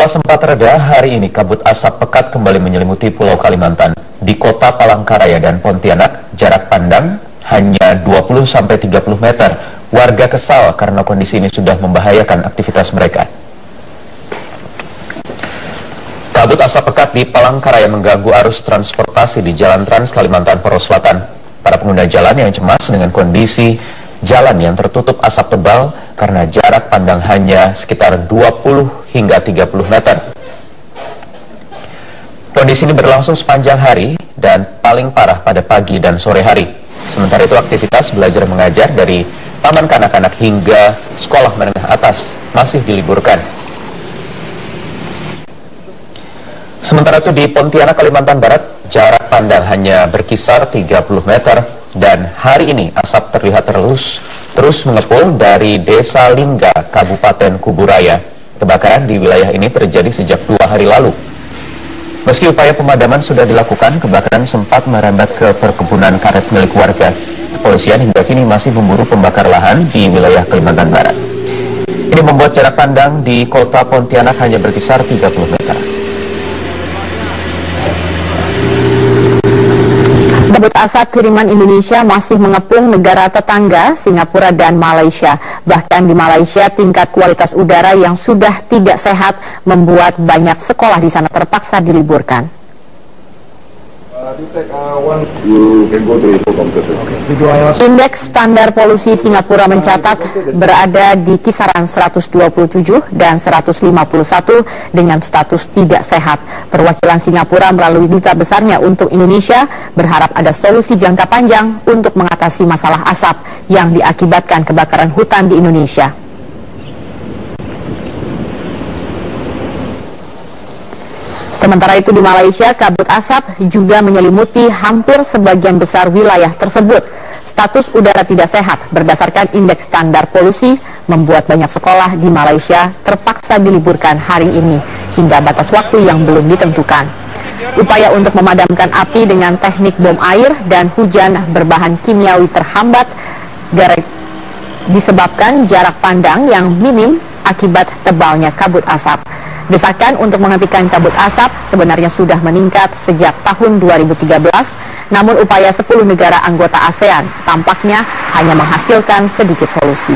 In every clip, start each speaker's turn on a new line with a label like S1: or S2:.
S1: Setelah sempat reda, hari ini kabut asap pekat kembali menyelimuti Pulau Kalimantan. Di kota Palangkaraya dan Pontianak, jarak pandang hanya 20-30 meter. Warga kesal karena kondisi ini sudah membahayakan aktivitas mereka. Kabut asap pekat di Palangkaraya mengganggu arus transportasi di Jalan Trans Kalimantan Poros Selatan. Para pengguna jalan yang cemas dengan kondisi jalan yang tertutup asap tebal karena jarak pandang hanya sekitar 20 hingga 30 meter. Kondisi ini berlangsung sepanjang hari dan paling parah pada pagi dan sore hari. Sementara itu aktivitas belajar mengajar dari taman kanak-kanak hingga sekolah menengah atas masih diliburkan. Sementara itu di Pontianak, Kalimantan Barat, jarak pandang hanya berkisar 30 meter dan hari ini asap terlihat terus mengepul dari Desa Lingga, Kabupaten Kuburaya. Kebakaran di wilayah ini terjadi sejak 2 hari lalu. Meski upaya pemadaman sudah dilakukan, kebakaran sempat merambat ke perkebunan karet milik warga. Kepolisian hingga kini masih memburu pembakar lahan di wilayah Kalimantan Barat. Ini membuat jarak pandang di kota Pontianak hanya berkisar 30 meter.
S2: Kabut asap kiriman Indonesia masih mengepung negara tetangga Singapura dan Malaysia. Bahkan di Malaysia tingkat kualitas udara yang sudah tidak sehat membuat banyak sekolah di sana terpaksa diliburkan. Indeks standar polusi Singapura mencatat berada di kisaran 127 dan 151 dengan status tidak sehat. Perwakilan Singapura melalui duta besarnya untuk Indonesia berharap ada solusi jangka panjang untuk mengatasi masalah asap yang diakibatkan kebakaran hutan di Indonesia. Sementara itu di Malaysia, kabut asap juga menyelimuti hampir sebagian besar wilayah tersebut. Status udara tidak sehat berdasarkan indeks standar polusi membuat banyak sekolah di Malaysia terpaksa diliburkan hari ini hingga batas waktu yang belum ditentukan. Upaya untuk memadamkan api dengan teknik bom air dan hujan berbahan kimiawi terhambat disebabkan jarak pandang yang minim akibat tebalnya kabut asap. Desakan untuk menghentikan kabut asap sebenarnya sudah meningkat sejak tahun 2013, namun upaya 10 negara anggota ASEAN tampaknya hanya menghasilkan sedikit solusi.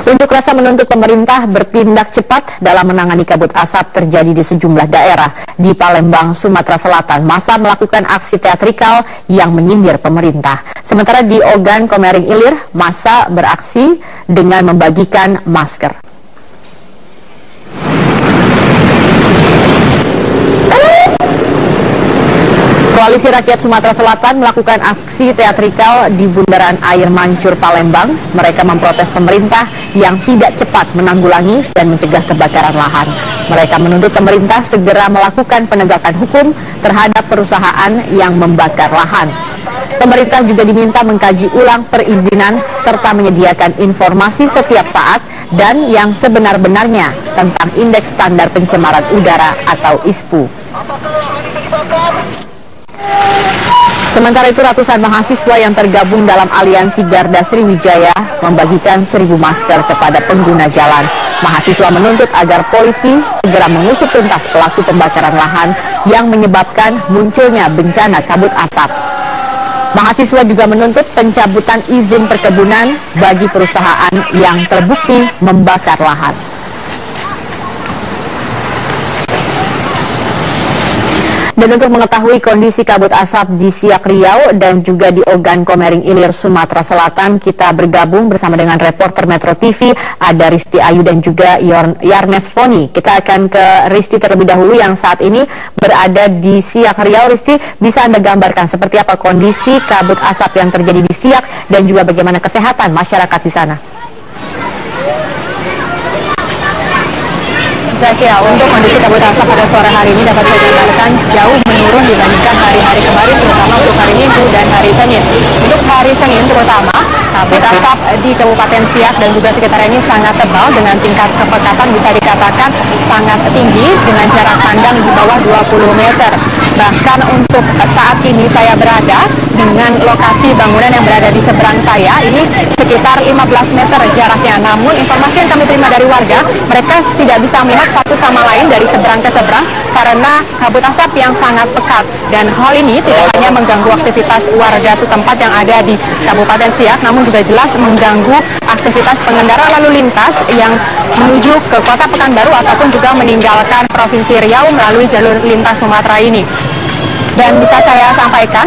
S2: Unjuk rasa menuntut pemerintah bertindak cepat dalam menangani kabut asap terjadi di sejumlah daerah. Di Palembang, Sumatera Selatan, massa melakukan aksi teatrikal yang menyindir pemerintah. Sementara di Ogan, Komering Ilir, massa beraksi dengan membagikan masker. Koalisi Rakyat Sumatera Selatan melakukan aksi teatrikal di Bundaran Air Mancur, Palembang. Mereka memprotes pemerintah yang tidak cepat menanggulangi dan mencegah kebakaran lahan. Mereka menuntut pemerintah segera melakukan penegakan hukum terhadap perusahaan yang membakar lahan. Pemerintah juga diminta mengkaji ulang perizinan serta menyediakan informasi setiap saat dan yang sebenar-benarnya tentang indeks standar pencemaran udara atau ISPU. Sementara itu ratusan mahasiswa yang tergabung dalam aliansi Garda Sriwijaya membagikan 1.000 masker kepada pengguna jalan. Mahasiswa menuntut agar polisi segera mengusut tuntas pelaku pembakaran lahan yang menyebabkan munculnya bencana kabut asap. Mahasiswa juga menuntut pencabutan izin perkebunan bagi perusahaan yang terbukti membakar lahan. Dan untuk mengetahui kondisi kabut asap di Siak Riau dan juga di Ogan Komering Ilir, Sumatera Selatan, kita bergabung bersama dengan reporter Metro TV, ada Risti Ayu dan juga Yarnes Foni. Kita akan ke Risti terlebih dahulu yang saat ini berada di Siak Riau. Risti, bisa Anda gambarkan seperti apa kondisi kabut asap yang terjadi di Siak dan juga bagaimana kesehatan masyarakat di sana?
S3: Ya, untuk kondisi kabut asap pada sore hari ini dapat saya gambarkan jauh menurun dibandingkan hari-hari kemarin, terutama untuk hari Minggu dan hari Senin. Untuk hari Senin terutama, kabut asap di Kabupaten Siak dan juga sekitarnya ini sangat tebal dengan tingkat kepekatan bisa dikatakan sangat tinggi dengan jarak pandang di bawah 20 meter. Bahkan untuk saat ini saya berada dengan lokasi bangunan yang berada di seberang saya. Ini sekitar 15 meter jaraknya. Namun informasi yang kami terima dari warga, mereka tidak bisa melihat satu sama lain dari seberang ke seberang karena kabut asap yang sangat pekat. Dan hal ini tidak hanya mengganggu aktivitas warga setempat yang ada di Kabupaten Siak, namun juga jelas mengganggu aktivitas pengendara lalu lintas yang menuju ke Kota Pekanbaru ataupun juga meninggalkan Provinsi Riau melalui jalur lintas Sumatera ini. Dan bisa saya sampaikan,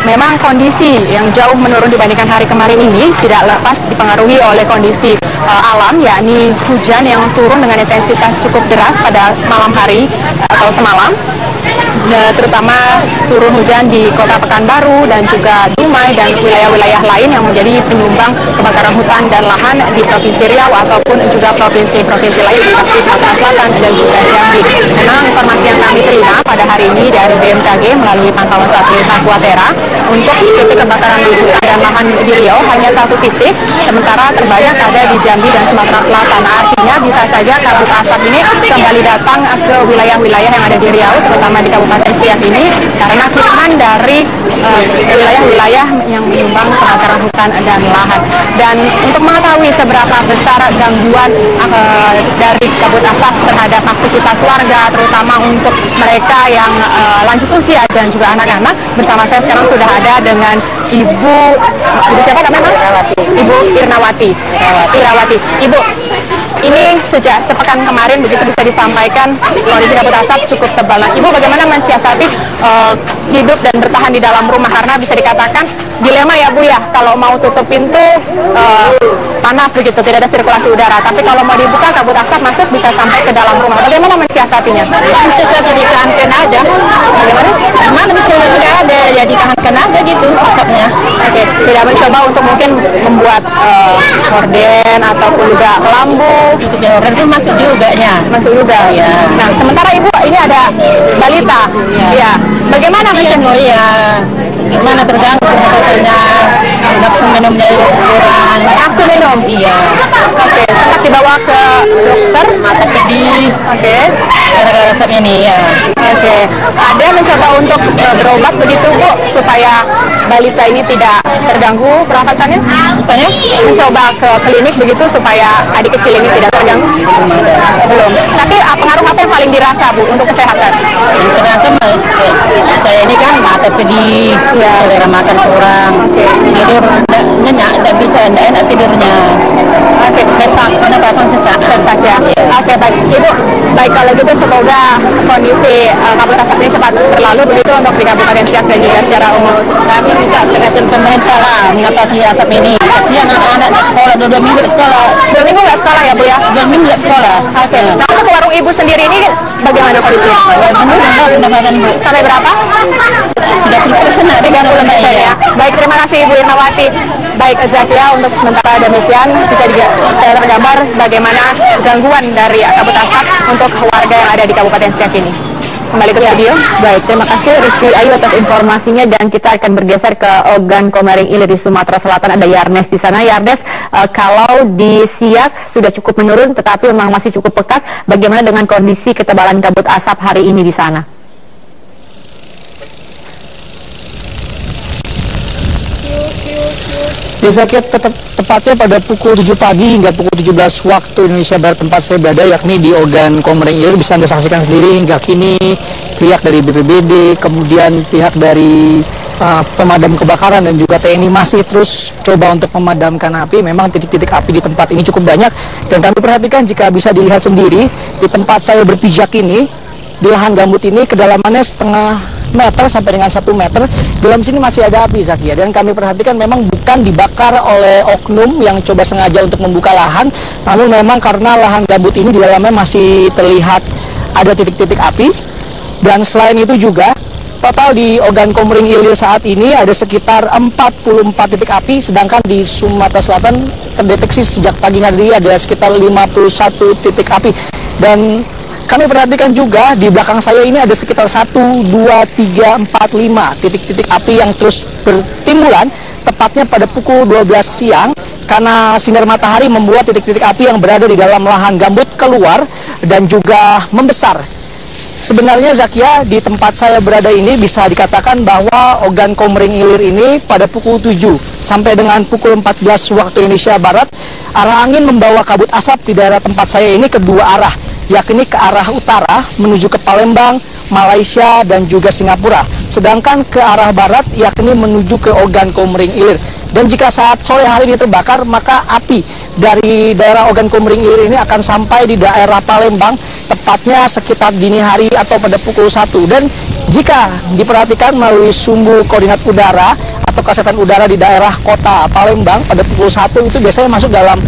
S3: memang kondisi yang jauh menurun dibandingkan hari kemarin ini tidak lepas dipengaruhi oleh kondisi alam, yakni hujan yang turun dengan intensitas cukup deras pada malam hari atau semalam. Terutama turun hujan di Kota Pekanbaru dan juga Dumai dan wilayah-wilayah lain yang menjadi penyumbang kebakaran hutan dan lahan di Provinsi Riau ataupun juga provinsi-provinsi lain seperti Sumatera Selatan dan juga Jambi. Memang informasi yang kami terima pada hari ini dari BMKG melalui pantauan satelit Aquatera, untuk titik kebakaran di hutan dan lahan di Riau hanya satu titik, sementara terbanyak ada di Jambi dan Sumatera Selatan. Artinya bisa saja kabut asap ini kembali datang ke wilayah-wilayah yang ada di Riau, terutama di Kabupaten Siak ini, karena kiriman dari wilayah-wilayah yang menyumbang kebakaran hutan dan lahan. Dan untuk mengetahui seberapa besar gangguan dari kabut asap terhadap aktivitas warga, terutama untuk mereka yang lanjut usia dan juga anak-anak, bersama saya sekarang sudah ada dengan Ibu siapa namanya? Ibu Irnawati. Ibu, ini sejak sepekan kemarin begitu bisa disampaikan kondisi kabut asap cukup tebal. Nah, Ibu bagaimana mensiasati hidup dan bertahan di dalam rumah, karena bisa dikatakan dilema ya Bu ya, kalau mau tutup pintu panas begitu, tidak ada sirkulasi udara, tapi kalau mau dibuka kabut asap masuk bisa sampai ke dalam rumah. Bagaimana mensiasatinya? Mensiasati ditahankan aja. Bagaimana? Gimana bisa tidak ada, ya ditahankan aja gitu asapnya. Oke, tidak mencoba untuk mungkin membuat horden ataupun juga lampu. Itu horden itu masuk juga nya. Masuk juga. Ya. Nah, sementara Ibu ini ada balita. Ya. Bagaimana gimana terganggu rasanya, nafsu minumnya kurang. Nafsu minum? Iya. Oke, sempat dibawa ke dokter? Mata pedih. Oke. Gara-gara asap ini ya. Oke. Ada mencoba untuk berobat begitu Bu, supaya balita ini tidak terganggu pernafasannya? Supaya mencoba ke klinik begitu supaya adik kecil ini tidak terganggu? Belum. Tapi pengaruh apa yang paling dirasa Bu untuk kesehatan? Terasa saya ini kan mata pedih, selera makan kurang, tidur nyenyak, tidak bisa enak tidurnya. Sesak, penapasan sesak ya. Oke, baik Ibu, baik kalau gitu semoga kondisi kabut asap ini cepat berlalu begitu untuk di Kabupaten Siak dan juga secara umum. Kami minta perhatian pemerintah lah mengatasi asap ini. Kasihan anak-anak di sekolah, 2 minggu di sekolah. 2 minggu nggak sekolah ya Bu ya? 2 minggu nggak sekolah. Oke. Nah, untuk warung Ibu sendiri ini bagaimana kondisinya? Ya, pendapatan Bu. Sampai berapa? 30% ada 30% ya. Baik, terima kasih Ibu Irnawati. Baik Zakia, untuk sementara demikian bisa saya tergambar bagaimana gangguan dari kabut asap untuk warga yang ada di Kabupaten Siak ini. Kembali ke studio. Baik, terima kasih Rizky Ayu atas informasinya, dan kita akan bergeser ke Ogan Komering Ilir di Sumatera Selatan. Ada Yarnes di sana. Yarnes, kalau di Siak sudah cukup menurun tetapi memang masih cukup pekat, bagaimana dengan kondisi ketebalan kabut asap hari ini di sana?
S4: Zakia, tepatnya pada pukul 7 pagi hingga pukul 17 waktu Indonesia Barat tempat saya berada, yakni di Ogan Komering Ilir, bisa Anda saksikan sendiri hingga kini pihak dari BPBD, kemudian pihak dari pemadam kebakaran dan juga TNI masih terus coba untuk memadamkan api. Memang titik-titik api di tempat ini cukup banyak, dan kami perhatikan jika bisa dilihat sendiri di tempat saya berpijak ini, di lahan gambut ini kedalamannya setengah meter sampai dengan 1 meter. Dalam sini masih ada api, Zakia, dan kami perhatikan memang bukan dibakar oleh oknum yang coba sengaja untuk membuka lahan, namun memang karena lahan gambut ini di dalamnya masih terlihat ada titik-titik api. Dan selain itu juga total di Ogan Komering Ilir saat ini ada sekitar 44 titik api, sedangkan di Sumatera Selatan terdeteksi sejak pagi hari ada sekitar 51 titik api. Dan kami perhatikan juga di belakang saya ini ada sekitar 1, 2, 3, 4, 5 titik-titik api yang terus bertimbulan tepatnya pada pukul 12 siang, karena sinar matahari membuat titik-titik api yang berada di dalam lahan gambut keluar dan juga membesar. Sebenarnya Zakia, di tempat saya berada ini bisa dikatakan bahwa Ogan Komering Ilir ini pada pukul 7 sampai dengan pukul 14 waktu Indonesia Barat, arah angin membawa kabut asap di daerah tempat saya ini ke dua arah, yakni ke arah utara menuju ke Palembang, Malaysia dan juga Singapura. Sedangkan ke arah barat yakni menuju ke Ogan Komering Ilir. Dan jika saat sore hari ini terbakar, maka api dari daerah Ogan Komering Ilir ini akan sampai di daerah Palembang, tepatnya sekitar dini hari atau pada pukul 1. Dan jika diperhatikan melalui sumbu koordinat udara atau kesehatan udara di daerah kota Palembang pada pukul 1 itu biasanya masuk dalam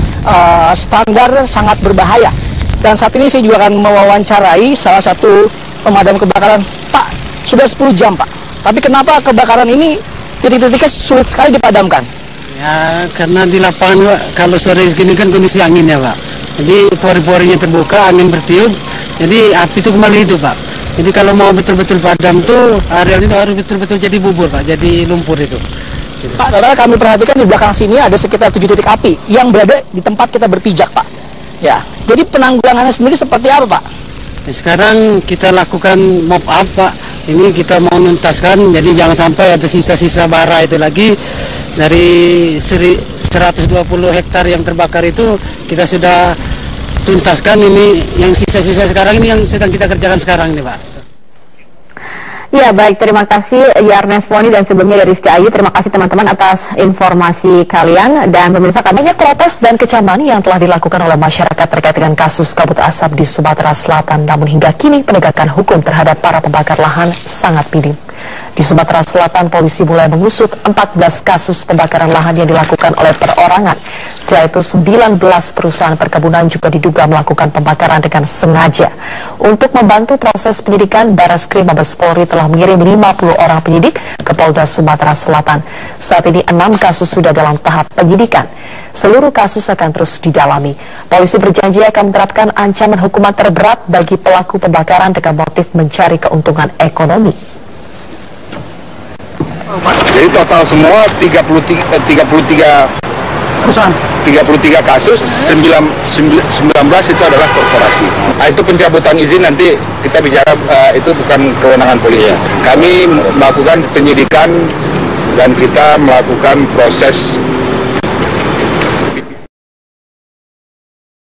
S4: standar sangat berbahaya. Dan saat ini saya juga akan mewawancarai salah satu pemadam kebakaran. Pak, sudah 10 jam Pak, tapi kenapa kebakaran ini titik-titiknya sulit sekali dipadamkan?
S5: Ya, karena di lapangan Pak, kalau sore segini kan kondisi angin ya Pak. Jadi pori-porinya terbuka, angin bertiup, jadi api itu kembali hidup Pak. Jadi kalau mau betul-betul padam tuh, areal itu harus betul-betul jadi bubur Pak, jadi lumpur itu. Gitu.
S4: Pak, saudara kami perhatikan di belakang sini ada sekitar 7 titik api yang berada di tempat kita berpijak Pak. Ya, jadi penanggulangannya sendiri seperti apa Pak?
S5: Ya, sekarang kita lakukan mop up Pak. Ini kita mau nuntaskan, jadi jangan sampai ada sisa-sisa bara itu lagi. Dari 120 hektar yang terbakar itu kita sudah tuntaskan. Ini yang sisa-sisa sekarang ini yang sedang kita kerjakan sekarang ini Pak.
S2: Ya, baik, terima kasih Yarnes Foni dan sebelumnya dari Rizky Ayu. Terima kasih teman-teman atas informasi kalian. Dan pemirsa, banyak protes dan kecaman yang telah dilakukan oleh masyarakat terkait dengan kasus kabut asap di Sumatera Selatan. Namun hingga kini penegakan hukum terhadap para pembakar lahan sangat minim. Di Sumatera Selatan, polisi mulai mengusut 14 kasus pembakaran lahan yang dilakukan oleh perorangan. Setelah itu, 19 perusahaan perkebunan juga diduga melakukan pembakaran dengan sengaja. Untuk membantu proses penyidikan, Bareskrim Mabes Polri telah mengirim 50 orang penyidik ke Polda Sumatera Selatan. Saat ini 6 kasus sudah dalam tahap penyidikan. Seluruh kasus akan terus didalami. Polisi berjanji akan menerapkan ancaman hukuman terberat bagi pelaku pembakaran dengan motif mencari keuntungan ekonomi.
S6: Jadi total semua 33 kasus, 19 itu adalah korporasi. Itu pencabutan izin nanti kita bicara, itu bukan kewenangan polisi. Kami melakukan penyidikan dan kita melakukan proses